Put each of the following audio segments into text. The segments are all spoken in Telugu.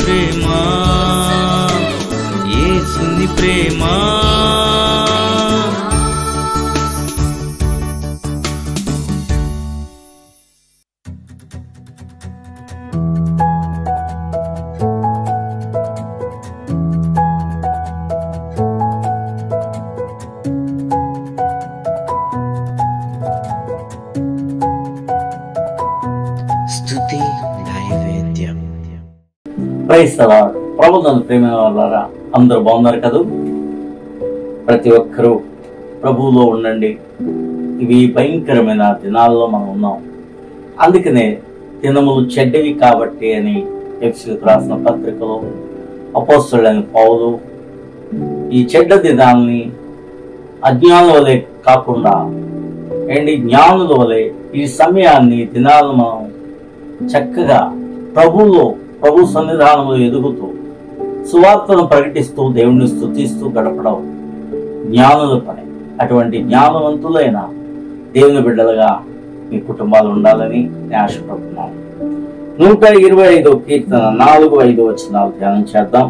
ప్రేమ, యేసుని ప్రేమ. స్తుతి నైవేద్యం. Praise the Lord. ప్రభువునందు ప్రియమైన వారలారా, అందరూ బాగున్నారు కదూ? ప్రతి ఒక్కరూ ప్రభువులో ఉండండి. ఇవి భయంకరమైన దినాల్లో మనం ఉన్నాం. అందుకనే దినములు చెడ్డవి కాబట్టి అని ఎఫెసీయులకు రాసిన పత్రికలో అపోస్తలుడైన పౌలు ఈ చెడ్డ దినాల్ని అజ్ఞానుల వలె కాకుండా జ్ఞానుల వలె ఈ సమయాన్ని దినాలను మనం చక్కగా ప్రభు సన్నిధానంలో ఎదుగుతూ సువార్తను ప్రకటిస్తూ దేవుణ్ణి స్తుతిస్తూ గడపడం జ్ఞానుల పని. అటువంటి జ్ఞానవంతులైన దేవుని బిడ్డలుగా మీ కుటుంబాలు ఉండాలని నేను ఆశపడుతున్నాను. 125వ కీర్తన 4-5 వచనాలు ధ్యానం చేద్దాం.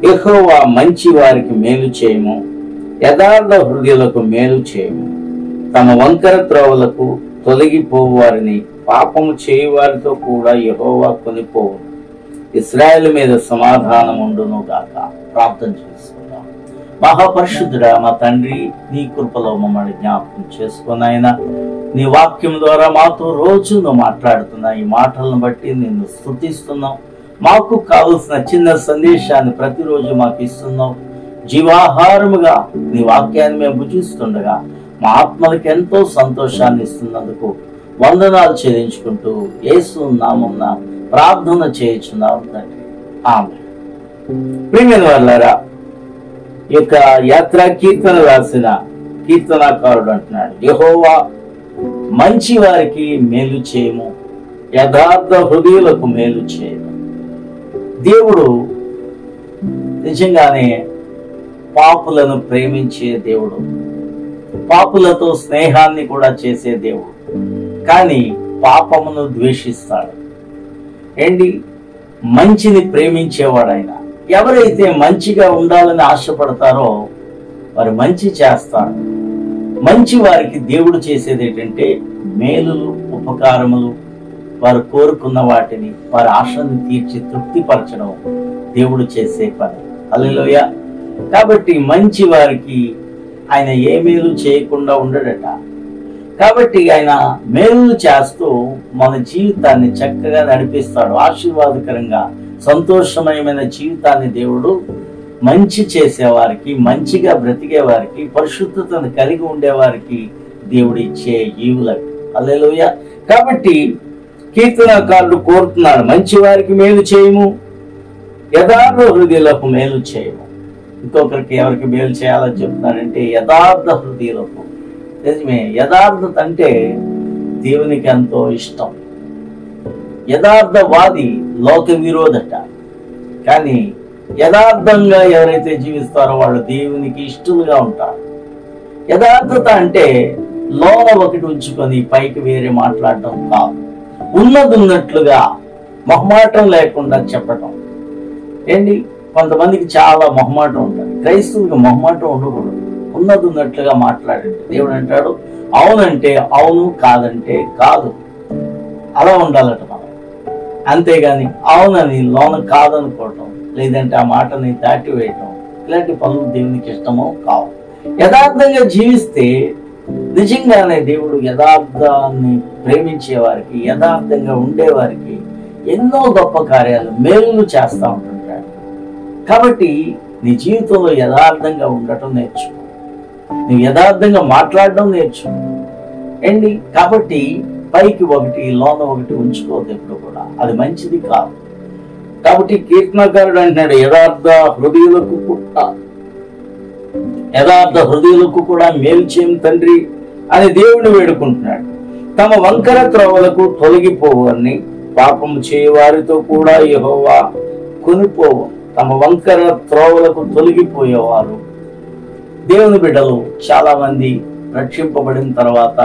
యెహోవా మంచి వారికి మేలు చేయము, యథార్థ హృదయులకు మేలు చేయము. తమ వంకర త్రోవలకు తొలగిపోవు వారిని పాపము చేయు వారితో కూడా యెహోవా కొనిపోవు. ఇశ్రాయేలు మీద సమాధానం ఉండును గాక. ప్రార్థన చేసుకుందాం. మహాపరిశుద్ధుడా, మా తండ్రి, నీ కృపలో మమ్మల్ని జ్ఞాపకం చేసుకుని ఆయన నీ వాక్యం ద్వారా మాతో రోజు నువ్వు మాట్లాడుతున్నా ఈ మాటలను బట్టి నిన్ను స్తుతిస్తున్నాం. మాకు కావలసిన చిన్న సందేశాన్ని ప్రతిరోజు మాకు ఇస్తున్నావు. జీవాహారముగా నీ వాక్యాన్ని మేము భుజిస్తుండగా మా ఆత్మలకు ఎంతో సంతోషాన్ని ఇస్తున్నందుకు వందనాలు చెల్లించుకుంటూ యేసు నామమున ప్రార్థన చేయుచున్నాం తండ్రి. ఆమేన్. ప్రియమైన వారలారా, ఈ యొక్క యాత్రా కీర్తన రాసిన కీర్తనాకారుడు అంటున్నాడు, యెహోవా మంచి వారికి మేలు చేయము, యథార్థ హృదయులకు మేలు చేయము. దేవుడు నిజంగానే పాపులను ప్రేమించే దేవుడు, పాపులతో స్నేహాన్ని కూడా చేసే దేవుడు. కానీ పాపమును ద్వేషిస్తాడు. మంచిని ప్రేమించేవాడు ఆయన. ఎవరైతే మంచిగా ఉండాలని ఆశపడతారో వారు మంచి చేస్తారు. మంచి వారికి దేవుడు చేసేది ఏంటంటే మేలులు, ఉపకారములు, వారు కోరుకున్న వాటిని, వారి ఆశను తీర్చి తృప్తిపరచడం దేవుడు చేసే పని. హల్లెలూయా. కాబట్టి మంచి వారికి ఆయన ఏ మేలు చేయకుండా ఉండడట. కాబట్టి ఆయన మేలు చేస్తూ మన జీవితాన్ని చక్కగా నడిపిస్తాడు. ఆశీర్వాదకరంగా సంతోషమయమైన జీవితాన్ని దేవుడు మంచి చేసేవారికి, మంచిగా బ్రతికే వారికి, పరిశుద్ధతను కలిగి ఉండేవారికి దేవుడు ఇచ్చే ఈవులకి. హల్లెలూయా. కాబట్టి కీర్తనకారుడు కోరుతున్నాడు, మంచి వారికి మేలు చేయము, యథార్థ హృదయులకు మేలు చేయము. ఇంకొకరికి ఎవరికి మేలు చేయాలని చెప్తున్నాడంటే యథార్థ హృదయులకు. నిజమే, యథార్థత అంటే దేవునికి ఎంతో ఇష్టం. యథార్థవాది లోక విరోధట. కానీ యథార్థంగా ఎవరైతే జీవిస్తారో వాళ్ళు దేవునికి ఇష్టలుగా ఉంటారు. యథార్థత అంటే లోన ఒకటి ఉంచుకొని పైకి వేరే మాట్లాడటం కాదు. ఉన్నదున్నట్లుగా మొహమాటం లేకుండా చెప్పటం. కొంతమందికి చాలా మొహమాటం ఉంటుంది. క్రైస్తవులకు మొహమాటం ఉండకూడదు. ఉన్నది ఉన్నట్లుగా మాట్లాడండి. దేవుడు అంటాడు, అవునంటే అవును, కాదంటే కాదు. అలా ఉండాలట మనం. అంతేగాని అవునని లోన కాదనుకోవటం, లేదంటే ఆ మాటని దాటివేయటం, ఇలాంటి పనులు దేవునికి ఇష్టమో కావు. యథార్థంగా జీవిస్తే నిజంగానే దేవుడు యథార్థాన్ని ప్రేమించే వారికి, యథార్థంగా ఉండేవారికి ఎన్నో గొప్ప కార్యాలు, మేలులు చేస్తూ ఉంటుంటాడు. కాబట్టి నీ జీవితంలో యథార్థంగా ఉండటం నేర్చుకో. నువ్వు యథార్థంగా మాట్లాడడం నేర్చుకో. కాబట్టి పైకి ఒకటి, లోన ఒకటి ఉంచుకోవద్దు ఎప్పుడు కూడా. అది మంచిది కాదు. కాబట్టి కీర్తనకారుడు అంటున్నాడు, యథార్థ హృదయులకు కూడా మేలు చేయము తండ్రి అని దేవుని వేడుకుంటున్నాడు. తమ వంకర త్రోవలకు తొలగిపోవని పాపము చేయవారితో కూడా యెహోవా కొనిపోవు. తమ వంకర త్రోవలకు తొలగిపోయేవారు. దేవుని బిడ్డలు చాలా మంది రక్షింపబడిన తర్వాత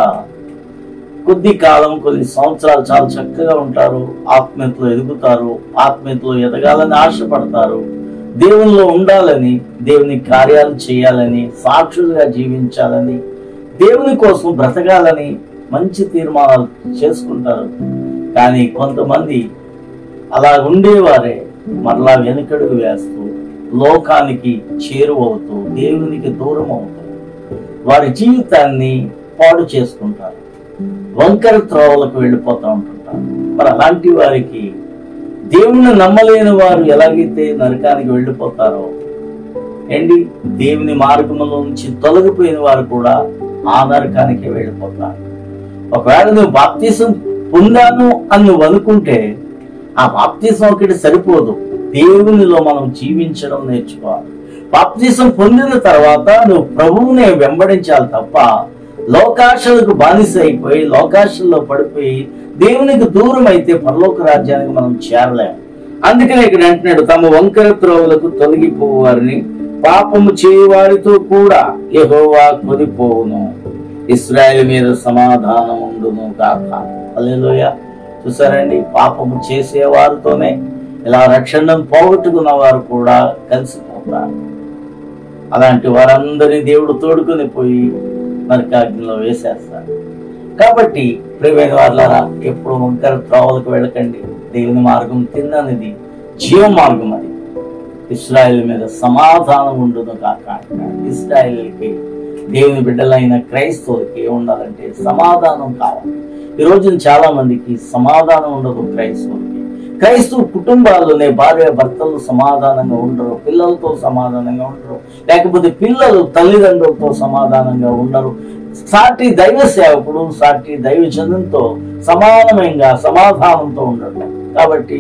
కొద్ది కాలం, కొన్ని సంవత్సరాలు చాలా చక్కగా ఉంటారు, ఆత్మీయతలో ఎదుగుతారు, ఆత్మీయతలో ఎదగాలని ఆశపడతారు, దేవునిలో ఉండాలని, దేవుని కార్యాలు చేయాలని, సాక్షులుగా జీవించాలని, దేవుని కోసం బ్రతకాలని మంచి తీర్మానాలు చేసుకుంటారు. కానీ కొంతమంది అలా ఉండేవారే మరలా వెనుకడుగు వేస్తూ లోకానికి చేరువవుతూ దేవునికి దూరం అవుతూ వారి జీవితాన్ని పాడు చేసుకుంటారు, వంకర త్రోవలకు వెళ్ళిపోతూ ఉంటుంటారు. మరి అలాంటి వారికి దేవుణ్ణి నమ్మలేని వారు ఎలాగైతే నరకానికి వెళ్ళిపోతారో దేవుని మార్గంలో నుంచి తొలగిపోయిన వారు కూడా ఆ నరకానికి వెళ్ళిపోతారు. ఒకవేళ నువ్వు బాప్తీసం పొందాను అని నువ్వు అనుకుంటే ఆ బాప్తీసం ఒకటి సరిపోదు, దేవునిలో మనం జీవించడం నేర్చుకోవాలి. బాప్తీసం పొందిన తర్వాత నువ్వు ప్రభువునే వెంబడించాలి తప్ప లోకాశలకు బానిస అయిపోయి లోకాశల్లో పడిపోయి దేవునికి దూరం అయితే పరలోక రాజ్యానికి మనం చేరలేము. అందుకనే ఇక్కడ అంటున్నాడు, తమ వంకర త్రోవలకు తొలగిపోవారిని పాపము చేయవారితో కూడా యెహోవా కొనిపోవును, ఇశ్రాయేలు మీద సమాధానం ఉండును గాక. హల్లెలూయా. చూసారండి, పాపము చేసేవారితోనే ఇలా రక్షణను పోగొట్టుకున్న వారు కూడా కలిసిపోతారు. అలాంటి వారందరినీ దేవుడు తోడుకొని పోయి నరకాగ్నిలో వేసేస్తారు. కాబట్టి ప్రియమైన వారులారా, ఎప్పుడు వంకర త్రోవలకు వెళ్ళకండి. దేవుని మార్గం తిన్నది జీవ మార్గం, అది ఇశ్రాయేలు మీద సమాధానం ఉండును కాక అంటాడు. ఇశ్రాయేలుకి, దేవుని బిడ్డలైన క్రైస్తవులకి ఏముండాలంటే సమాధానం కావాలి. ఈ రోజున చాలా మందికి సమాధానం ఉండదు. క్రైస్తవ కుటుంబాల్లోనే భార్య భర్తలు సమాధానంగా ఉండరు, పిల్లలతో సమాధానంగా ఉండరు, లేకపోతే పిల్లలు తల్లిదండ్రులతో సమాధానంగా ఉండరు. సాటి దైవ సేవకుడు, సాటి దైవజనంతో సమాధానంతో ఉండడు. కాబట్టి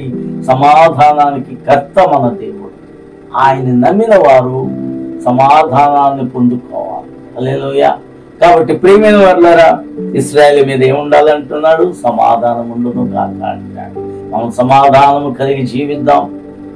సమాధానానికి కర్త మన దేవుడు. ఆయన నమ్మిన వారు సమాధానాన్ని పొందుకోవాలి. హల్లెలూయా. కాబట్టి ప్రియమైన వారులారా, ఇశ్రాయేలు మీద ఏముండాలంటున్నాడు? సమాధానం ఉండును కాక అంటాడు. మనం సమాధానము కలిగి జీవిద్దాం.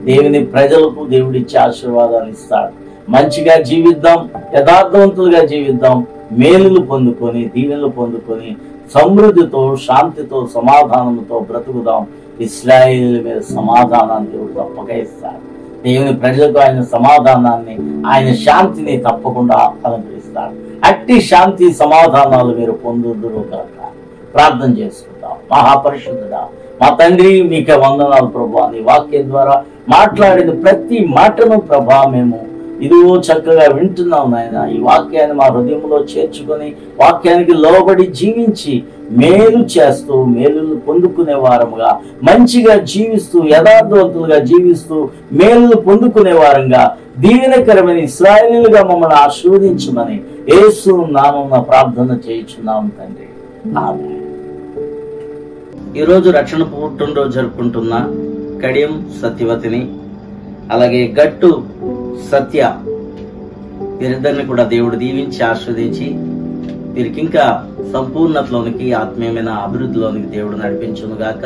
దేవుని ప్రజలకు దేవుడిచ్చే ఆశీర్వాదాలు ఇస్తాడు. మంచిగా జీవిద్దాం, యథార్థవంతులుగా జీవిద్దాం, మేలులు పొందుకొని, దీవెనలు పొందుకొని, సమృద్ధితో, శాంతితో, సమాధానంతో బ్రతుకుదాం. ఇశ్రాయేలు మీద సమాధానాన్ని దేవుడు తప్పక ఇస్తాడు. దేవుని ప్రజలకు ఆయన సమాధానాన్ని, ఆయన శాంతిని తప్పకుండా అనుగ్రహిస్తాడు. అట్టి శాంతి సమాధానాలు మీరు పొందుదురు కనుక ప్రార్థన చేసుకుందాం. మహాపరిశుద్ధుడా, మా తండ్రి, మీకే వందనాలు ప్రభువా. నీ వాక్యం ద్వారా మాట్లాడిన ప్రతి మాటను ప్రభా మేము ఇదిగో చక్కగా వింటున్నాం నాయన. ఈ వాక్యాన్ని మా హృదయంలో చేర్చుకొని వాక్యానికి లోబడి జీవించి మేలు చేస్తూ మేలులు పొందుకునే వారముగా, మంచిగా జీవిస్తూ, యథార్థవంతులుగా జీవిస్తూ మేలులు పొందుకునే వారంగా, దీవెనకరమైన ఇశ్రాయేలుగా మమ్మల్ని ఆశీర్వదించమని యేసు నామమున ప్రార్థన చేయుచున్నాం తండ్రి. ఆమేన్. ఈరోజు రక్షణ పుట్టినరోజు జరుపుకుంటున్న కడియం సత్యవతిని, అలాగే గట్టు సత్య, వీరిద్దరిని కూడా దేవుడు దీవించి ఆశీర్వదించి వీరికి ఇంకా సంపూర్ణతలోనికి, ఆత్మీయమైన అభివృద్ధిలోనికి దేవుడు నడిపించును గాక.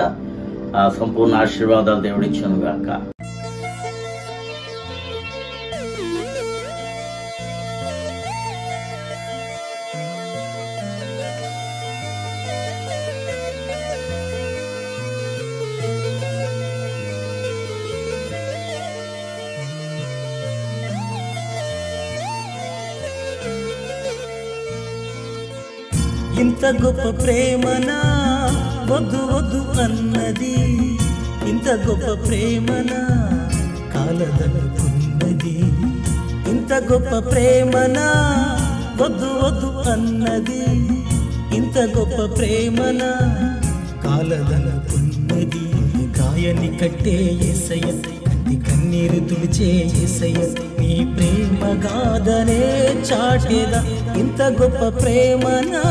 సంపూర్ణ ఆశీర్వాదాలు దేవుడు ఇచ్చును గాక. ఇంత గొప్ప ప్రేమనా వద్దు వద్దు అన్నది, ఇంత గొప్ప ప్రేమనా కాలదనుకున్నది, ఇంత గొప్ప ప్రేమనా వద్దు వద్దు అన్నది, ఇంత గొప్ప ప్రేమనా కాలదనుకున్నది. గాయాన్ని కట్టే యేసయ్య, కంటి కన్నీరు తుడిచే యేసయ్య, నీ ప్రేమ గాథనే చాటేదా ఇంత గొప్ప ప్రేమనా.